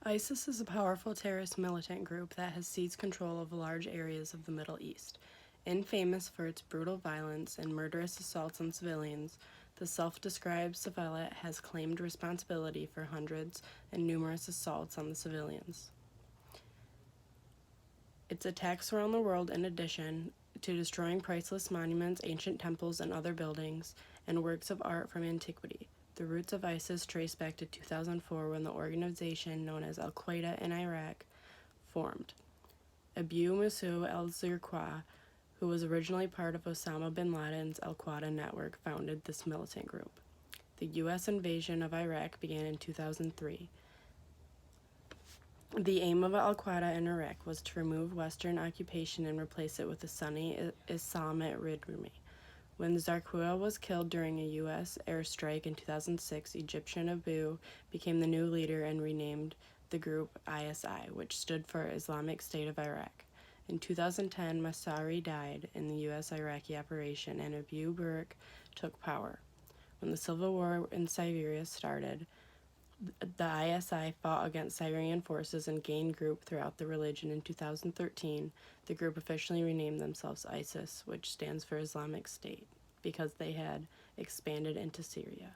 ISIS is a powerful terrorist militant group that has seized control of large areas of the Middle East. Infamous for its brutal violence and murderous assaults on civilians, the self-described Safalat has claimed responsibility for hundreds and numerous assaults on the civilians. Its attacks around the world, in addition to destroying priceless monuments, ancient temples, and other buildings, and works of art from antiquity. The roots of ISIS trace back to 2004 when the organization known as Al-Qaeda in Iraq formed. Abu Musab al-Zarqawi, who was originally part of Osama bin Laden's al-Qaeda network, founded this militant group. The U.S. invasion of Iraq began in 2003. The aim of al-Qaeda in Iraq was to remove Western occupation and replace it with a Sunni Islamist regime. When Zarqawi was killed during a U.S. airstrike in 2006, Egyptian Abu became the new leader and renamed the group ISI, which stood for Islamic State of Iraq. In 2010, Masari died in the U.S.-Iraqi operation, and Abu Bakr took power. When the civil war in Syria started, the ISI fought against Syrian forces and gained group throughout the religion. In 2013, the group officially renamed themselves ISIS, which stands for Islamic State, because they had expanded into Syria.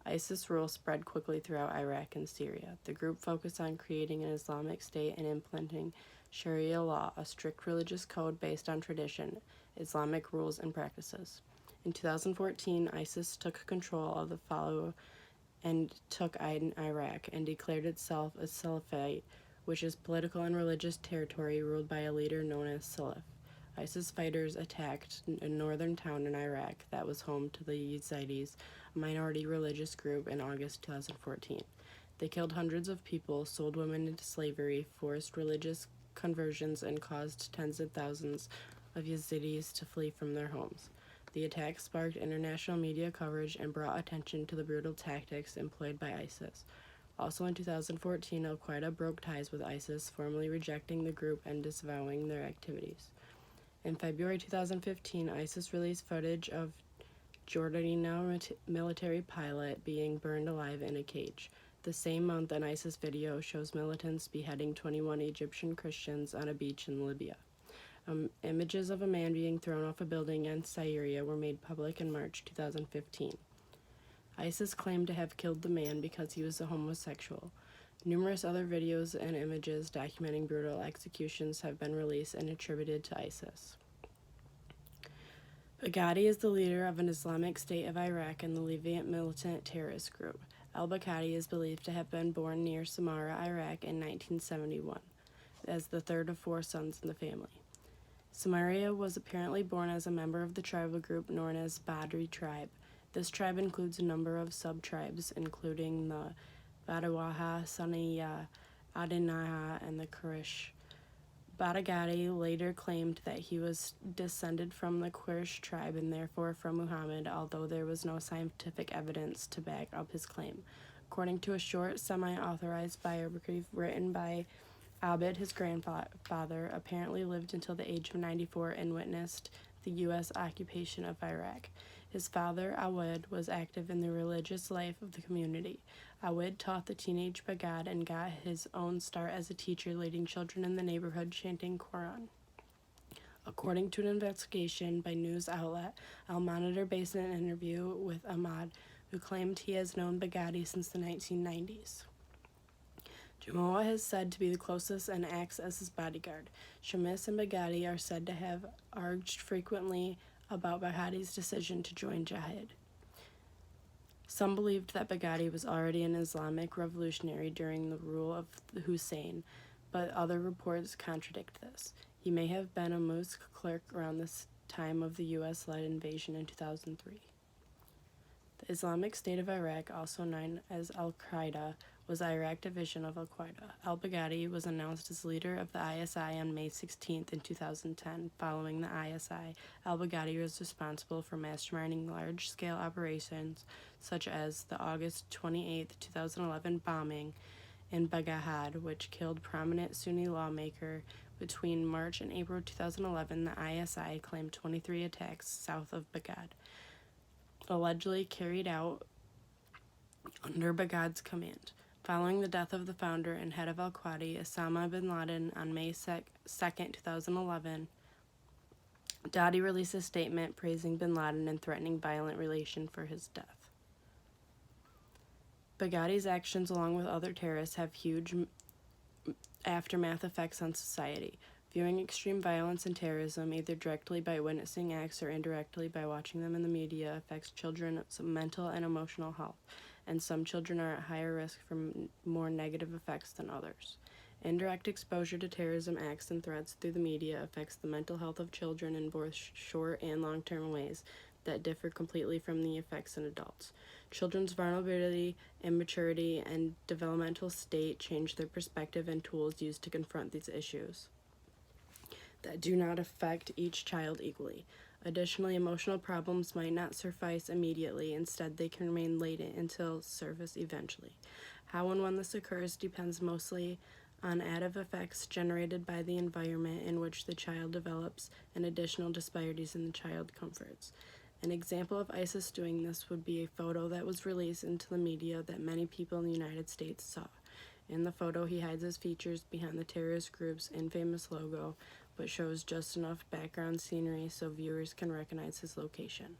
ISIS rule spread quickly throughout Iraq and Syria. The group focused on creating an Islamic State and implementing Sharia law, a strict religious code based on tradition, Islamic rules, and practices. In 2014, ISIS took control of the Fallujah and took Aden, Iraq, and declared itself a Salafite, which is political and religious territory ruled by a leader known as Salaf. ISIS fighters attacked a northern town in Iraq that was home to the Yazidis, a minority religious group, in August 2014. They killed hundreds of people, sold women into slavery, forced religious conversions, and caused tens of thousands of Yazidis to flee from their homes. The attack sparked international media coverage and brought attention to the brutal tactics employed by ISIS. Also in 2014, Al-Qaeda broke ties with ISIS, formally rejecting the group and disavowing their activities. In February 2015, ISIS released footage of Jordanian military pilot being burned alive in a cage. The same month, an ISIS video shows militants beheading 21 Egyptian Christians on a beach in Libya. Images of a man being thrown off a building in Syria were made public in March 2015. ISIS claimed to have killed the man because he was a homosexual. Numerous other videos and images documenting brutal executions have been released and attributed to ISIS. Baghdadi is the leader of an Islamic State of Iraq and the Levant militant terrorist group. Al-Baghdadi is believed to have been born near Samarra, Iraq in 1971, as the third of 4 sons in the family. Samarra was apparently born as a member of the tribal group known as Badri tribe. This tribe includes a number of sub-tribes, including the Badawaha, Saniya, Adinaha, and the Quraysh. Baghdadi later claimed that he was descended from the Quraysh tribe and therefore from Muhammad, although there was no scientific evidence to back up his claim. According to a short, semi-authorized biography written by Abid, his grandfather, apparently lived until the age of 94 and witnessed the U.S. occupation of Iraq. His father, Awad, was active in the religious life of the community. Awad taught the teenage Baghdad and got his own start as a teacher, leading children in the neighborhood chanting Quran. According to an investigation by news outlet Al-Monitor based on an interview with Ahmad, who claimed he has known Baghdadi since the 1990s. Jamoa is said to be the closest and acts as his bodyguard. Shamis and Baghdadi are said to have argued frequently about Baghdadi's decision to join Jihad. Some believed that Baghdadi was already an Islamic revolutionary during the rule of Hussein, but other reports contradict this. He may have been a mosque clerk around this time of the U.S.-led invasion in 2003. The Islamic State of Iraq, also known as Al-Qaeda, was the Iraq division of Al-Qaeda. Al-Baghdadi was announced as leader of the ISI on May 16 in 2010. Following the ISI, Al-Baghdadi was responsible for masterminding large-scale operations such as the August 28, 2011 bombing in Baghdad, which killed prominent Sunni lawmaker. Between March and April 2011, the ISI claimed 23 attacks south of Baghdad, allegedly carried out under Baghdad's command. Following the death of the founder and head of al-Qaeda, Osama bin Laden, on May 2nd, 2011, Dadi released a statement praising bin Laden and threatening violent relation for his death. Baghati's actions, along with other terrorists, have huge aftermath effects on society. Viewing extreme violence and terrorism, either directly by witnessing acts or indirectly by watching them in the media, affects children's mental and emotional health, and some children are at higher risk from more negative effects than others. Indirect exposure to terrorism acts and threats through the media affects the mental health of children in both short and long-term ways that differ completely from the effects in adults. Children's vulnerability, immaturity, and developmental state change their perspective and tools used to confront these issues that do not affect each child equally. Additionally, emotional problems might not surface immediately. Instead, they can remain latent until surface eventually. How and when this occurs depends mostly on additive effects generated by the environment in which the child develops and additional disparities in the child comforts. An example of ISIS doing this would be a photo that was released into the media that many people in the United States saw. In the photo, he hides his features behind the terrorist group's infamous logo, but shows just enough background scenery so viewers can recognize his location.